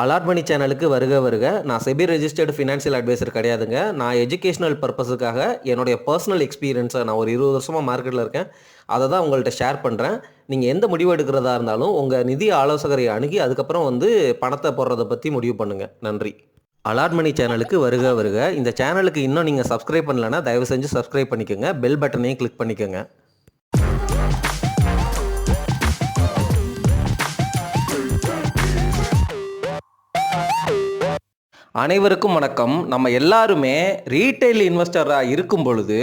Allot மணி சேனலுக்கு வருக வருக. நான் செபி ரெஜிஸ்டர்டு ஃபினான்ஷியல் அட்வைசர் கிடையாதுங்க. நான் எஜுகேஷனல் பர்பஸுக்காக என்னுடைய பர்சனல் எக்ஸ்பீரியன்ஸை நான் ஒரு 20 வருஷமாக மார்க்கெட்டில் இருக்கேன். அதை தான் உங்கள்கிட்ட ஷேர் பண்ணுறேன். நீங்கள் எந்த முடிவு எடுக்கிறதா இருந்தாலும் உங்கள் நிதி ஆலோசகரை அணுகி அதுக்கப்புறம் பணத்தை போடுறதை பற்றி முடிவு பண்ணுங்கள். நன்றி. அலாட் மணி சேனலுக்கு வருக வருக. இந்த சேனலுக்கு இன்னும் நீங்கள் சப்ஸ்கிரைப் பண்ணலைன்னா தயவு செஞ்சு சப்ஸ்கிரைப் பண்ணிக்கோங்க. பெல் பட்டனையும் கிளிக் பண்ணிக்கோங்க. அனைவருக்கும் வணக்கம். நம்ம எல்லாருமே ரீட்டைல் இன்வெஸ்டராக இருக்கும் பொழுது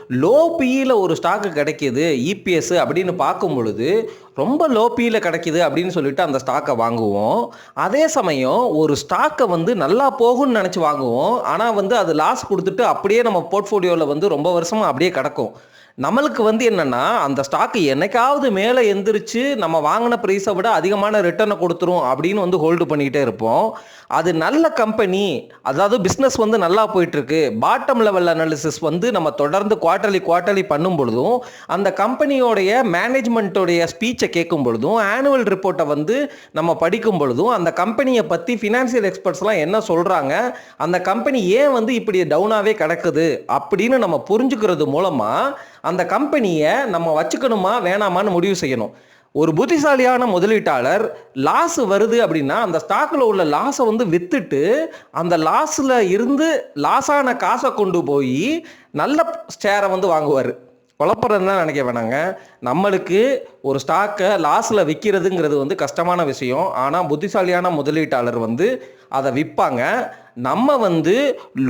லோ பியில் ஒரு ஸ்டாக்கு கிடைக்கிது இபிஎஸ் அப்படின்னு பார்க்கும் பொழுது ரொம்ப லோ பியில் கிடைக்கிது அப்படின்னு சொல்லிட்டு அந்த ஸ்டாக்கை வாங்குவோம். அதே சமயம் ஒரு ஸ்டாக்கை நல்லா போகும்னு நினச்சி வாங்குவோம். ஆனால் அது லாஸ் கொடுத்துட்டு அப்படியே நம்ம போர்ட்ஃபோலியோவில் ரொம்ப வருஷமாக அப்படியே கிடக்கும். நம்மளுக்கு என்னென்னா அந்த ஸ்டாக்கு என்னைக்காவது மேலே எந்திரிச்சு நம்ம வாங்கின ப்ரைஸை விட அதிகமான ரிட்டர்னை கொடுத்துரும் அப்படின்னு ஹோல்டு பண்ணிக்கிட்டே இருப்போம். அது நல்ல கம்பெனி, அதாவது பிஸ்னஸ் நல்லா போயிட்டுருக்கு. பாட்டம் லெவல் அனாலிசிஸ் நம்ம தொடர்ந்து குவார்ட்டர்லி பண்ணும் பொழுதும், அந்த கம்பெனியோடைய மேனேஜ்மெண்ட்டோடைய ஸ்பீச்சை கேட்கும் பொழுதும், ஆனுவல் ரிப்போர்ட்டை நம்ம படிக்கும் பொழுதும், அந்த கம்பெனியை பற்றி ஃபினான்ஷியல் எக்ஸ்பர்ட்ஸ்லாம் என்ன சொல்கிறாங்க, அந்த கம்பெனி ஏன் இப்படி டவுனாகவே கிடக்குது அப்படின்னு நம்ம புரிஞ்சுக்கிறது மூலமாக அந்த கம்பெனியை நம்ம வச்சுக்கணுமா வேணாமான்னு முடிவு செய்யணும். ஒரு புத்திசாலியான முதலீட்டாளர் லாஸ் வருது அப்படின்னா அந்த ஸ்டாக்கில் உள்ள லாஸை விற்றுட்டு அந்த லாஸில் இருந்து லாஸான காசை கொண்டு போய் நல்ல ஷேரை வாங்குவார். குழப்பறதுன்னு நினைக்க வேணாங்க. நம்மளுக்கு ஒரு ஸ்டாக்கை லாஸில் விற்கிறதுங்கிறது கஷ்டமான விஷயம். ஆனால் புத்திசாலியான முதலீட்டாளர் அதை விற்பாங்க. நம்ம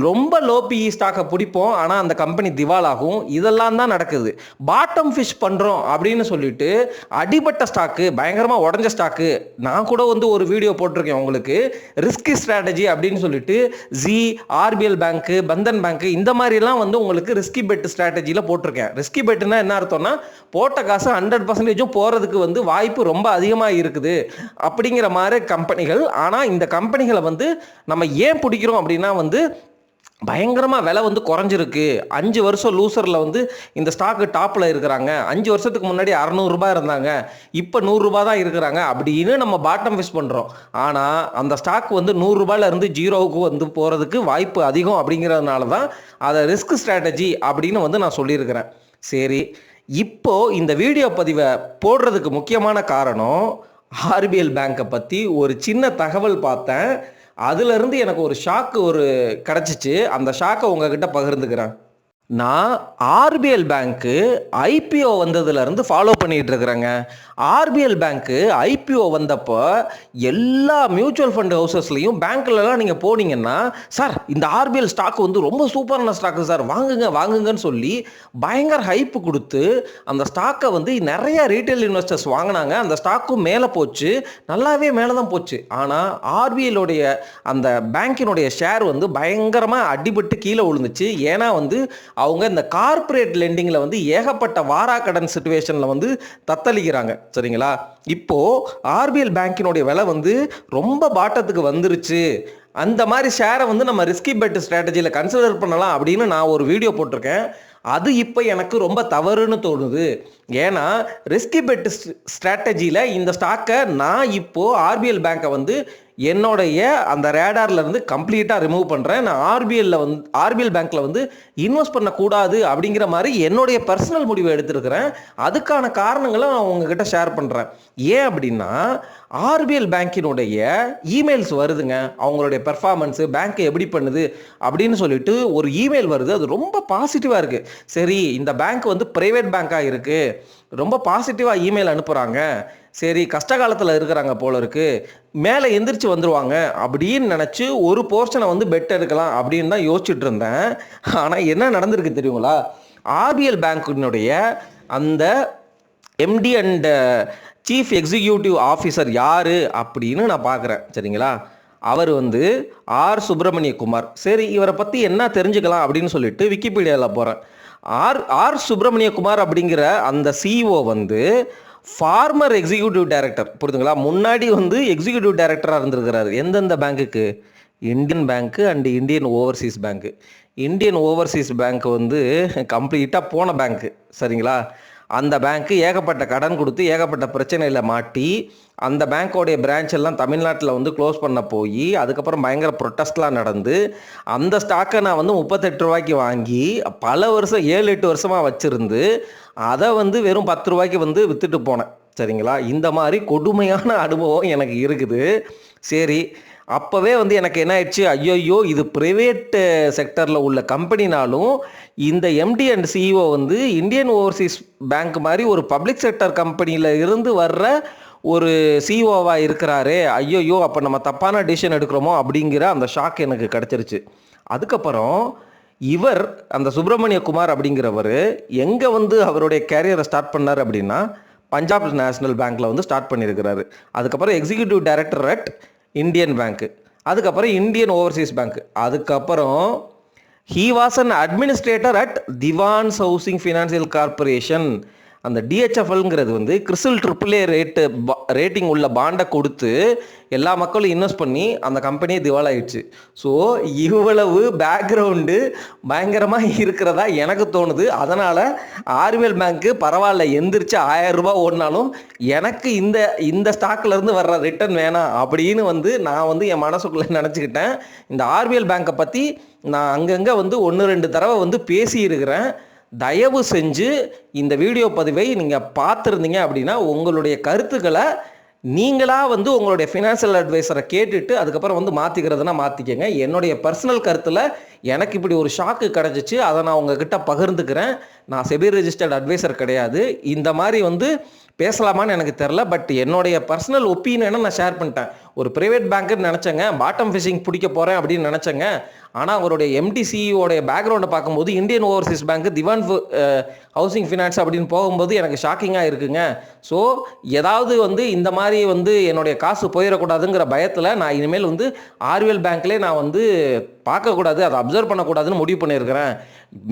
ரொம்ப லோ பிஇ ஸ்டாக்கை பிடிப்போம், ஆனால் அந்த கம்பெனி திவாலாகும். இதெல்லாம் தான் நடக்குது. பாட்டம் ஃபிஷ் பண்ணுறோம் அப்படின்னு சொல்லிட்டு அடிபட்ட ஸ்டாக்கு, பயங்கரமாக உடஞ்ச ஸ்டாக்கு, நான் கூட ஒரு வீடியோ போட்டிருக்கேன் உங்களுக்கு, ரிஸ்கி ஸ்ட்ராட்டஜி அப்படின்னு சொல்லிட்டு ஜி, ஆர்பிஎல் பேங்க்கு, பந்தன் பேங்க்கு, இந்த மாதிரிலாம் உங்களுக்கு ரிஸ்கி பெட் ஸ்ட்ராட்டஜியில் போட்டிருக்கேன். ரிஸ்கி பெட்டுனா என்ன அர்த்தம்னா, போட்ட காசு 100% போகிறதுக்கு வாய்ப்பு ரொம்ப அதிகமாக இருக்குது அப்படிங்கிற மாதிரி கம்பெனிகள். ஆனால் இந்த கம்பெனிகளை நம்ம ஏன் பிடிக்கிறோம் அப்படின்னா பயங்கரமாக விலை குறைஞ்சிருக்கு. 5 வருஷம் லூசரில் இந்த ஸ்டாக்கு டாப்பில் இருக்கிறாங்க. 5 வருஷத்துக்கு முன்னாடி 600 ரூபாய் இருந்தாங்க, இப்போ 100 ரூபாய் தான் இருக்கிறாங்க அப்படின்னு நம்ம பாட்டம் ஃபிஷ் பண்ணுறோம். ஆனால் அந்த ஸ்டாக் 100 ரூபாயிலிருந்து ஜீரோவுக்கு போகிறதுக்கு வாய்ப்பு அதிகம். அப்படிங்கிறதுனால தான் அதை ரிஸ்க் ஸ்ட்ராட்டஜி அப்படின்னு நான் சொல்லியிருக்கிறேன். சரி, இப்போ இந்த வீடியோ பதிவை போடுறதுக்கு முக்கியமான காரணம், ஆர்பிஎல் பேங்கை பற்றி ஒரு சின்ன தகவல் பார்த்தேன். அதுலேருந்து எனக்கு ஒரு ஷாக்கு கிடச்சிச்சு. அந்த ஷாக்கை உங்ககிட்ட பகிர்ந்துக்கிறேன். நான் ஆர்பிஎல் பேங்க்கு ஐபிஓ வந்ததுலேருந்து ஃபாலோ பண்ணிகிட்டு இருக்கிறேங்க. ஆர்பிஎல் பேங்க்கு ஐபிஓ வந்தப்போ எல்லா மியூச்சுவல் ஃபண்ட் ஹவுசஸ்லையும் பேங்க்லலாம் நீங்கள் போனீங்கன்னா, சார் இந்த ஆர்பிஎல் ஸ்டாக்கு ரொம்ப சூப்பரான ஸ்டாக்கு சார், வாங்குங்கன்னு சொல்லி பயங்கர ஹைப்பு கொடுத்து அந்த ஸ்டாக்கை நிறைய ரீட்டைல் இன்வெஸ்டர்ஸ் வாங்கினாங்க. அந்த ஸ்டாக்கும் மேலே போச்சு, நல்லாவே மேலே தான் போச்சு. ஆனால் ஆர்பிஎல்லுடைய அந்த பேங்கினுடைய ஷேர் பயங்கரமாக அடிபட்டு கீழே விழுந்துச்சு. ஏன்னா அவங்க இந்த கார்ப்பரேட் லெண்டிங்கில் ஏகப்பட்ட வாராக்கடன் சிச்சுவேஷனில் தத்தளிக்கிறாங்க. சரிங்களா? இப்போது ஆர்பிஎல் பேங்கினுடைய விலை ரொம்ப பாட்டத்துக்கு வந்துருச்சு. அந்த மாதிரி ஷேரை நம்ம ரிஸ்கி பெட் ஸ்ட்ராட்டஜியில் கன்சிடர் பண்ணலாம் அப்படின்னு நான் ஒரு வீடியோ போட்டிருக்கேன். அது இப்போ எனக்கு ரொம்ப தவறுன்னு தோணுது. ஏன்னா ரிஸ்கி பெட் ஸ்ட்ராட்டஜியில் இந்த ஸ்டாக்கை நான் இப்போது ஆர்பிஎல் பேங்கை என்னுடைய அந்த ரேடார்லேருந்து கம்ப்ளீட்டாக ரிமூவ் பண்ணுறேன். நான் ஆர்பிஎல் பேங்க்கில் இன்வெஸ்ட் பண்ணக்கூடாது அப்படிங்கிற மாதிரி என்னுடைய பர்சனல் முடிவை எடுத்துருக்கிறேன். அதுக்கான காரணங்களை நான் உங்ககிட்ட ஷேர் பண்ணுறேன். ஏன் அப்படின்னா, ஆர்பிஎல் பேங்கினுடைய இமெயில்ஸ் வருதுங்க. அவங்களுடைய பெர்ஃபார்மன்ஸு, பேங்க் எப்படி பண்ணுது அப்படின்னு சொல்லிட்டு ஒரு இமெயில் வருது. அது ரொம்ப பாசிட்டிவாக இருக்குது. சரி, இந்த பேங்க் ப்ரைவேட் பேங்காக இருக்குது, ரொம்ப பாசிட்டிவாக இமெயில் அனுப்புகிறாங்க, சரி கஷ்ட காலத்தில் இருக்கிறாங்க போல இருக்கு, மேலே எந்திரிச்சு வந்துடுவாங்க அப்படின்னு நினச்சி ஒரு போர்ஷனை பெட் எடுக்கலாம் அப்படின்னு தான் யோசிச்சுட்டு இருந்தேன். ஆனால் என்ன நடந்திருக்கு தெரியுங்களா? ஆர்பிஎல் பேங்கினுடைய அந்த MD and chief executive officer யார் அப்படின்னு நான் பார்க்குறேன். சரிங்களா? அவர் ஆர் சுப்பிரமணிய குமார். சரி, இவரை பற்றி என்ன தெரிஞ்சுக்கலாம் அப்படின்னு சொல்லிட்டு விக்கிபீடியாவில் போகிறேன். ஆர் சுப்பிரமணிய குமார் அப்படிங்கிற அந்த சிஇஓ ஃபார்மர் எக்ஸிக்யூட்டிவ் டைரக்டர். புரியுதுங்களா? முன்னாடி எக்ஸிக்யூட்டிவ் டைரக்டராக இருந்திருக்கிறாரு. எந்தெந்த பேங்க்குக்கு? Indian bank and Indian Overseas bank. Indian Overseas bank கம்ப்ளீட்டாக போன பேங்க்கு. சரிங்களா? அந்த பேங்க்கு ஏகப்பட்ட கடன் கொடுத்து ஏகப்பட்ட பிரச்சனையில் மாட்டி அந்த பேங்க்கோடைய பிரான்ச் எல்லாம் தமிழ்நாட்டில் வந்து க்ளோஸ் பண்ண போய் அதுக்கப்புறம் பயங்கர ப்ரொட்டஸ்ட்லாம் நடந்து அந்த ஸ்டாக்கை நான் வந்து 38 ரூபாய்க்கு வாங்கி பல வருஷம் 7-8 வருஷமாக வச்சுருந்து அதை வந்து வெறும் 10 ரூபாய்க்கு வந்து விற்றுட்டு போனேன். சரிங்களா? இந்த மாதிரி கொடுமையான அனுபவம் எனக்கு இருக்குது. சரி, அப்போவே வந்து எனக்கு என்ன ஆயிடுச்சு, ஐயோ இது ப்ரைவேட் செக்டரில் உள்ள கம்பெனினாலும் இந்த எம்டி அண்ட் சிஇஓ வந்து இந்தியன் ஓவர்சீஸ் பேங்க் மாதிரி ஒரு பப்ளிக் செக்டர் கம்பெனியில் இருந்து வர்ற ஒரு சிஇஓவாக இருக்கிறாரே, ஐயோ அப்போ நம்ம தப்பான டிசிஷன் எடுக்கிறோமோ அப்படிங்கிற அந்த ஷாக் எனக்கு கிடச்சிருச்சு. அதுக்கப்புறம் இவர் அந்த சுப்பிரமணிய குமார் அப்படிங்கிறவர் எங்கே வந்து அவருடைய கேரியரை ஸ்டார்ட் பண்ணார் அப்படின்னா பஞ்சாப் நேஷ்னல் பேங்க்கில் வந்து ஸ்டார்ட் பண்ணியிருக்கிறாரு. அதுக்கப்புறம் எக்ஸிக்யூட்டிவ் டைரக்டர் அட் இந்தியன் பேங்க்கு, அதுக்கப்புறம் இந்தியன் ஓவர்சீஸ் பேங்க், அதுக்கப்புறம் he was an administrator at Dewan's Housing Financial Corporation. அந்த டிஹெச்எஃப்எல்ங்கிறது வந்து கிறிஸ்டல் AAA ரேட்டிங் உள்ள பாண்டை கொடுத்து எல்லா மக்களும் இன்வெஸ்ட் பண்ணி அந்த கம்பெனியே திவாலாயிடுச்சு. ஸோ இவ்வளவு பேக்ரவுண்டு பயங்கரமாக இருக்கிறதா எனக்கு தோணுது. அதனால் ஆர்பிஎல் பேங்க்கு பரவாயில்ல, எந்திரிச்சு 1000 ரூபாய் ஓடினாலும் எனக்கு இந்த ஸ்டாக்லேருந்து வர்ற ரிட்டர்ன் வேணாம் அப்படின்னு வந்து நான் வந்து என் மனசுக்குள்ளே நினச்சிக்கிட்டேன். இந்த ஆர்பிஎல் பேங்க்கை பற்றி நான் அங்கங்கே வந்து 1-2 தடவை வந்து பேசியிருக்கிறேன். தயவு செஞ்சு இந்த வீடியோ பதிவை நீங்கள் பார்த்துருந்தீங்க அப்படின்னா உங்களுடைய கருத்துக்களை நீங்களாக வந்து உங்களுடைய ஃபினான்ஷியல் அட்வைசரை கேட்டுட்டு அதுக்கப்புறம் வந்து மாற்றிக்கிறதுனா மாற்றிக்கங்க. என்னுடைய பர்சனல் கருத்தில் எனக்கு இப்படி ஒரு ஷாக்கு கிடச்சிச்சு, அதை நான் உங்ககிட்ட பகிர்ந்துக்கிறேன். நான் செபி ரெஜிஸ்டர்ட் அட்வைசர் கிடையாது. இந்த மாதிரி வந்து பேசலாமான்னு எனக்கு தெரில. பட் என்னுடைய பர்சனல் ஒப்பீனியனை நான் ஷேர் பண்ணிட்டேன். ஒரு ப்ரைவேட் பேங்க்குன்னு நினச்சேங்க, பாட்டம் ஃபிஷிங் பிடிக்க போகிறேன் அப்படின்னு நினச்சேங்க. ஆனால் அவருடைய எம்டி சிஇஓடைய பேக்ரவுண்டை பார்க்கும்போது இந்தியன் ஓவர்சீஸ் பேங்க், திவான் ஹவுசிங் ஃபினான்ஸ் அப்படின்னு போகும்போது எனக்கு ஷாக்கிங்காக இருக்குங்க. ஸோ ஏதாவது வந்து இந்த மாதிரி வந்து என்னுடைய காசு போயிடக்கூடாதுங்கிற பயத்தில் நான் இனிமேல் வந்து ஆர்பிஎல் பேங்க்லேயே நான் வந்து பார்க்கக்கூடாது, அதை அப்சர்வ் பண்ணக்கூடாதுன்னு முடிவு பண்ணியிருக்கிறேன்.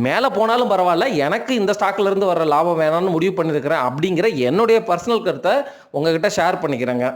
மேலே போனாலும் பரவாயில்ல, எனக்கு இந்த ஸ்டாக்லேருந்து வர லாபம் வேணாம்னு முடிவு பண்ணியிருக்கிறேன் அப்படிங்கிற என்னுடைய பர்சனல் கருத்தை உங்ககிட்ட ஷேர் பண்ணிக்கிறேங்க.